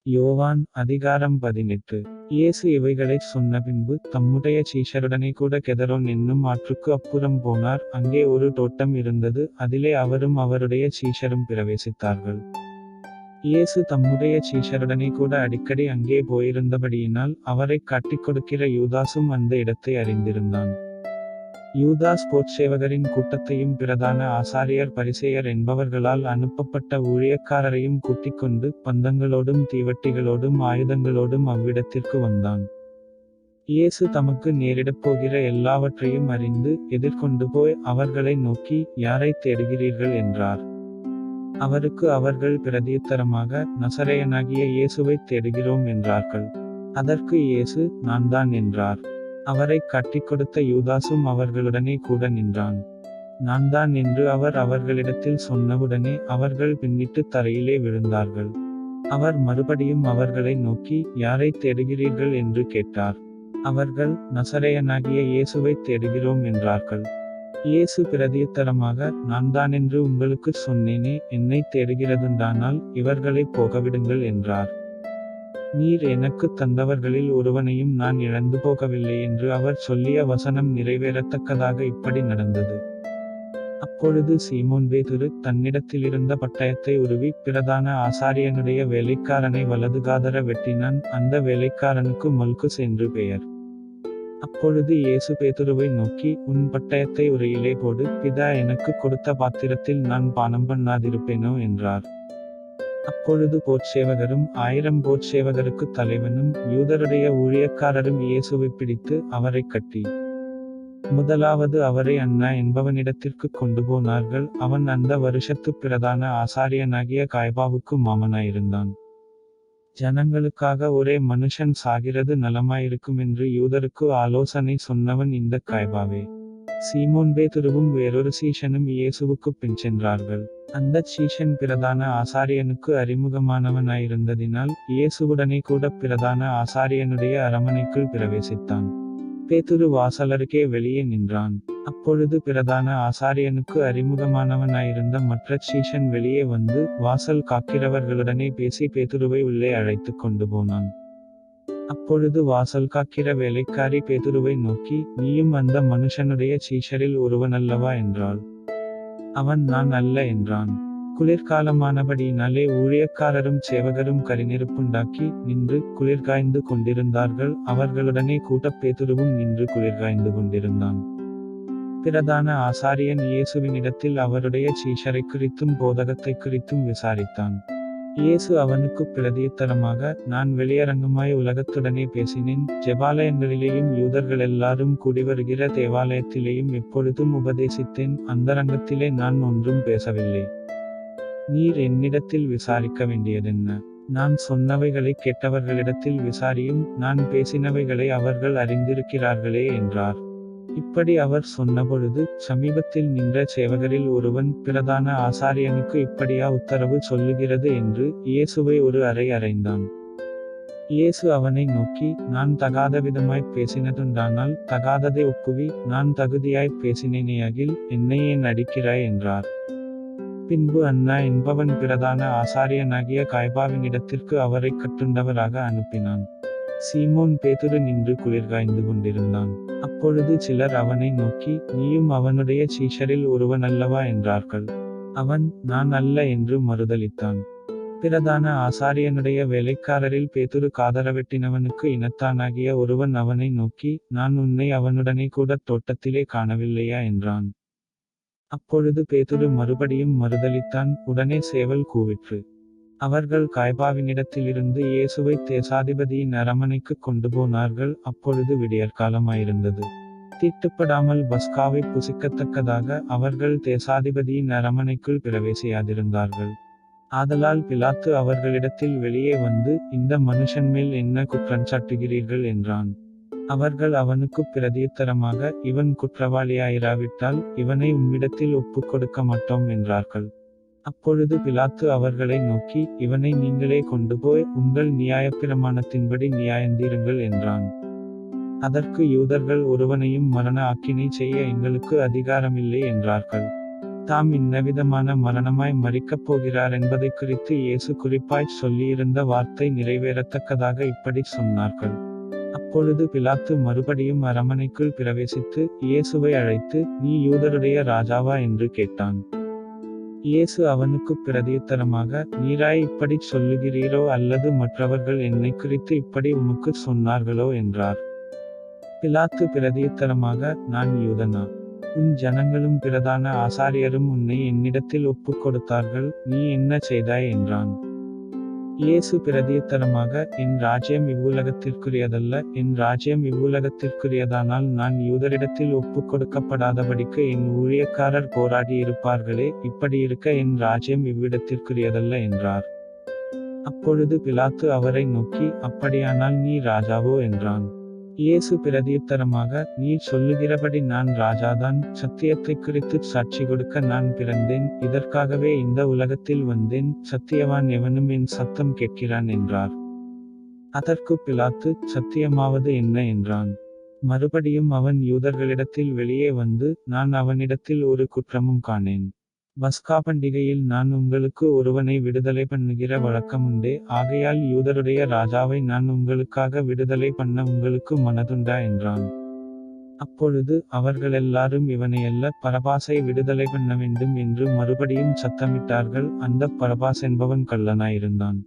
யோவான் அதிகாரம் 18. இயேசு இவைகளைச் சொன்னபின்பு தம்முடைய சீஷருடனே கூட கெதரோன் என்னும் ஆற்றுக்கு அப்புறம் போனார். அங்கே ஒரு தோட்டம் இருந்தது, அதிலே அவரும் அவருடைய சீஷரும் பிரவேசித்தார்கள். இயேசு தம்முடைய சீஷருடனே கூட அடிக்கடி அங்கே போயிருந்தபடியினால் அவரைக் காட்டிக் கொடுக்கிற யூதாசும் அந்த இடத்தை அறிந்திருந்தான். யூதாஸ் போர்ச்சேவகரின் கூட்டத்தையும் பிரதான ஆசாரியர் பரிசேயர் என்பவர்களால் அனுப்பப்பட்ட ஊழியக்காரரையும் கூட்டிக்கொண்டு பந்தங்களோடும் தீவட்டிகளோடும் ஆயுதங்களோடும் அவ்விடத்திற்கு வந்தான். இயேசு தமக்கு நேரிடப்போகிற எல்லாவற்றையும் அறிந்து எதிர்கொண்டு போய் அவர்களை நோக்கி, யாரைத் தேடுகிறீர்கள் என்றார். அவருக்கு அவர்கள் பிரதியுத்தரமாக, நசரேயனாகிய இயேசுவைத் தேடுகிறோம் என்றார்கள். அதற்கு இயேசு, நான்தான் என்றார். அவரைக் காட்டிக் கொடுத்த யூதாசும் அவர்களுடனே கூட நின்றான். நான்தான் என்று அவர் அவர்களிடத்தில் சொன்னவுடனே அவர்கள் பின்னிட்டு தரையிலே விழுந்தார்கள். அவர் மறுபடியும் அவர்களை நோக்கி, யாரைத் தேடுகிறீர்கள் என்று கேட்டார். அவர்கள், நசரேயனாகிய இயேசுவைத் தேடுகிறோம் என்றார்கள். இயேசு பிரதியுத்தரமாக, நான்தானென்று உங்களுக்குச் சொன்னேனே, என்னைத் தேடுகிறதுண்டானால் இவர்களைப் போகவிடுங்கள் என்றார். நீர் எனக்குத் தந்தவர்களில் ஒருவனையும் நான் இழந்து போகவில்லை என்று அவர் சொல்லிய வசனம் நிறைவேறத்தக்கதாக இப்படி நடந்தது. அப்பொழுது சீமோன் பேதுரு தன்னிடத்திலிருந்த பட்டயத்தை உருவி பிரதான ஆசாரியனுடைய வேலைக்காரனை வலதுகாதர வெட்டினான். அந்த வேலைக்காரனுக்கு மல்குஸ் என்று பெயர். அப்பொழுது இயேசு பேதுருவை நோக்கி, உன் பட்டயத்தை உரையிலே போடு, பிதா எனக்கு கொடுத்த பாத்திரத்தில் நான் பானம் பண்ணாதிருப்பேனோ என்றார். அப்பொழுது போர்ச்சேவகரும் 1000 போர்ச்சேவகருக்கு தலைவனும் யூதருடைய ஊழியக்காரரும் இயேசுவைப் பிடித்து அவரைக் கட்டி முதலாவது அவரை அன்னா என்பவனிடத்திற்கு கொண்டு போனார்கள். அவன் அந்த வருஷத்துப் பிரதான ஆசாரியனாகிய காய்பாவுக்கு மாமனாயிருந்தான். ஜனங்களுக்காக ஒரே மனுஷன் சாகிறது நலமாயிருக்குமென்று யூதருக்கு ஆலோசனை சொன்னவன் இந்த காய்பாவே. சீமோன் பேதுருவும் வேறொரு சீஷனும் இயேசுவுக்குப் பின் சென்றார்கள். அந்தச் சீஷன் பிரதான ஆசாரியனுக்கு அறிமுகமானவனாயிருந்ததினால் இயேசுவுடனே கூட பிரதான ஆசாரியனுடைய அரமனைக்குள் பிரவேசித்தான். பேதுரு வாசலருகே வெளியே நின்றான். அப்பொழுது பிரதான ஆசாரியனுக்கு அறிமுகமானவனாயிருந்த மற்றச் சீஷன் வெளியே வந்து வாசல் காக்கிறவர்களுடனே பேசி பேதுருவை உள்ளே அழைத்துக் கொண்டு போனான். அப்பொழுது வாசல் காக்கிற வேலைக்காரி பேதுருவை நோக்கி, நீயும் அந்த மனுஷனுடைய சீஷரில் ஒருவனல்லவா என்றாள். அவன், நான் அல்ல என்றான். குளிர்காலமானபடியினாலே ஊழியக்காரரும் சேவகரும் கரிநெருப்புண்டாக்கி நின்று குளிர்காய்ந்து கொண்டிருந்தார்கள். அவர்களுடனே கூட்டப் பேதுருவும் நின்று குளிர்காய்ந்து கொண்டிருந்தான். பிரதான ஆசாரியன் இயேசுவினிடத்தில் அவருடைய சீஷரைக் குறித்தும் போதகத்தைக் குறித்தும் விசாரித்தான். இயேசு அவனுக்குப் பிரதியுத்தரமாக, நான் வெளியரங்கமாய் உலகத்துடனே பேசினேன். ஜெபாலயங்களிலேயும் யூதர்களெல்லாரும் கூடிவருகிற தேவாலயத்திலேயும் எப்பொழுதும் உபதேசித்தேன். அந்தரங்கத்திலே நான் ஒன்றும் பேசவில்லை. நீர் என்னிடத்தில் விசாரிக்க வேண்டியதென்ன? நான் சொன்னவைகளைக் கேட்டவர்களிடத்தில் விசாரியும், நான் பேசினவைகளை அவர்கள் அறிந்திருக்கிறார்களே என்றார். இப்படி அவர் சொன்னபொழுது சமீபத்தில் நின்ற சேவகரில் ஒருவன், பிரதான ஆசாரியனுக்கு இப்படியா உத்தரவு சொல்லுகிறது என்று இயேசுவை ஒரு அறை அறைந்தான். இயேசு அவனை நோக்கி, நான் தகாதவிதமாய்ப் பேசினதுண்டானால் தகாததை ஒப்புவி. நான் தகுதியாய்ப் பேசினேனேயாகில் என்னை ஏன் அடிக்கிறாய் என்றார். பின்பு அன்னா என்பவன் பிரதான ஆசாரியனாகிய காய்பாவினிடத்திற்கு அவரைக் கட்டுண்டவராக அனுப்பினான். சீமோன் பேதுரு நின்று குளிர்காய்ந்து கொண்டிருந்தான். அப்பொழுது சிலர் அவனை நோக்கி, நீயும் அவனுடைய சீஷரில் ஒருவனல்லவா என்றார்கள். அவன், நான் அல்ல என்று மறுதலித்தான். பிரதான ஆசாரியனுடைய வேலைக்காரரில் பேதுரு காதரவெட்டினவனுக்கு இனத்தானாகிய ஒருவன் அவனை நோக்கி, நான் உன்னை அவனுடனே கூடத் தோட்டத்திலே காணவில்லையா என்றான். அப்பொழுது பேதுரு மறுபடியும் மறுதலித்தான். உடனே சேவல் கூவிற்று. அவர்கள் காய்பாவினிடத்திலிருந்து இயேசுவைத் தேசாதிபதியின் அரமனைக்குக் கொண்டு போனார்கள். அப்பொழுது விடியற்காலமாயிருந்தது. தீட்டுப்படாமல் பஸ்காவைப் புசிக்கத்தக்கதாக அவர்கள் தேசாதிபதியின் அரமனைக்குள் பிரவேசியாதிருந்தார்கள். ஆதலால் பிலாத்து அவர்களிடத்தில் வெளியே வந்து, இந்த மனுஷன் மேல் என்ன குற்றஞ்சாட்டுகிறீர்கள் என்றான். அவர்கள் அவனுக்குப் பிரதியுத்தரமாக, இவன் குற்றவாளியாயிராவிட்டால் இவனை உம்மிடத்தில் ஒப்புக் கொடுக்க மாட்டோம் என்றார்கள். அப்பொழுது பிலாத்து அவர்களை நோக்கி, இவனை நீங்களே கொண்டு போய் உங்கள் நியாயப்பிரமாணத்தின்படி நியாயந்தீருங்கள் என்றான். அதற்கு யூதர்கள், ஒருவனையும் மரண ஆக்கினை செய்ய எங்களுக்கு அதிகாரமில்லை என்றார்கள். தாம் இன்னவிதமான மரணமாய் மரிக்கப் போகிறார் என்பதை குறித்து இயேசு குறிப்பாய்ச் சொல்லியிருந்த வார்த்தை நிறைவேறத்தக்கதாக இப்படி சொன்னார்கள். அப்பொழுது பிலாத்து மறுபடியும் அரமனைக்குள் பிரவேசித்து இயேசுவை அழைத்து, நீ யூதருடைய ராஜாவா என்று கேட்டான். இயேசு அவனுக்குப் பிரதியுத்தரமாக, நீராய் இப்படிச் சொல்லுகிறீரோ அல்லது மற்றவர்கள் என்னைக் குறித்து இப்படி உமக்குச் சொன்னார்களோ என்றார். பிலாத்து பிரதியுத்தரமாக, நான் யூதனா? உன் ஜனங்களும் பிரதான ஆசாரியரும் உன்னை என்னிடத்தில் ஒப்புக் கொடுத்தார்கள், நீ என்ன செய்தாய் என்றான். இயேசு பிரதியுத்தரமாக, என் ராஜ்யம் இவ்வுலகத்திற்குரியதல்ல, என் ராஜ்யம் இவ்வுலகத்திற்குரியதானால் நான் யூதரிடத்தில் ஒப்புக் கொடுக்கப்படாதபடிக்கு என் ஊழியக்காரர் போராடியிருப்பார்களே, இப்படியிருக்க என் ராஜ்யம் இவ்விடத்திற்குரியதல்ல என்றார். அப்பொழுது பிலாத்து அவரை நோக்கி, அப்படியானால் நீ ராஜாவோ என்றான். இயேசு பிரதியுத்தரமாக, நீர் சொல்லுகிறபடி நான் ராஜாதான், சத்தியத்தைக் குறித்துச் சாட்சி கொடுக்க நான் பிறந்தேன், இதற்காகவே இந்த உலகத்தில் வந்தேன், சத்தியவான் எவனும் என் சத்தம் கேட்கிறான் என்றார். அதற்குப் பிலாத்து, சத்தியமாவது என்ன என்றான். மறுபடியும் அவன் யூதர்களிடத்தில் வெளியே வந்து, நான் அவனிடத்தில் ஒரு குற்றமும் காணேன். பஸ்கா பண்டிகையில் நான் உங்களுக்கு ஒருவனை விடுதலை பண்ணுகிற வழக்கமுண்டே, ஆகையால் யூதருடைய ராஜாவை நான் உங்களுக்காக விடுதலை பண்ண உங்களுக்கு மனதுண்டா என்றான். அப்பொழுது அவர்களெல்லாரும் இவனையல்ல, பரபாசை விடுதலை பண்ண வேண்டும் என்று மறுபடியும் சத்தமிட்டார்கள். அந்தப் பரபாஸ் என்பவன் கள்ளனாயிருந்தான்.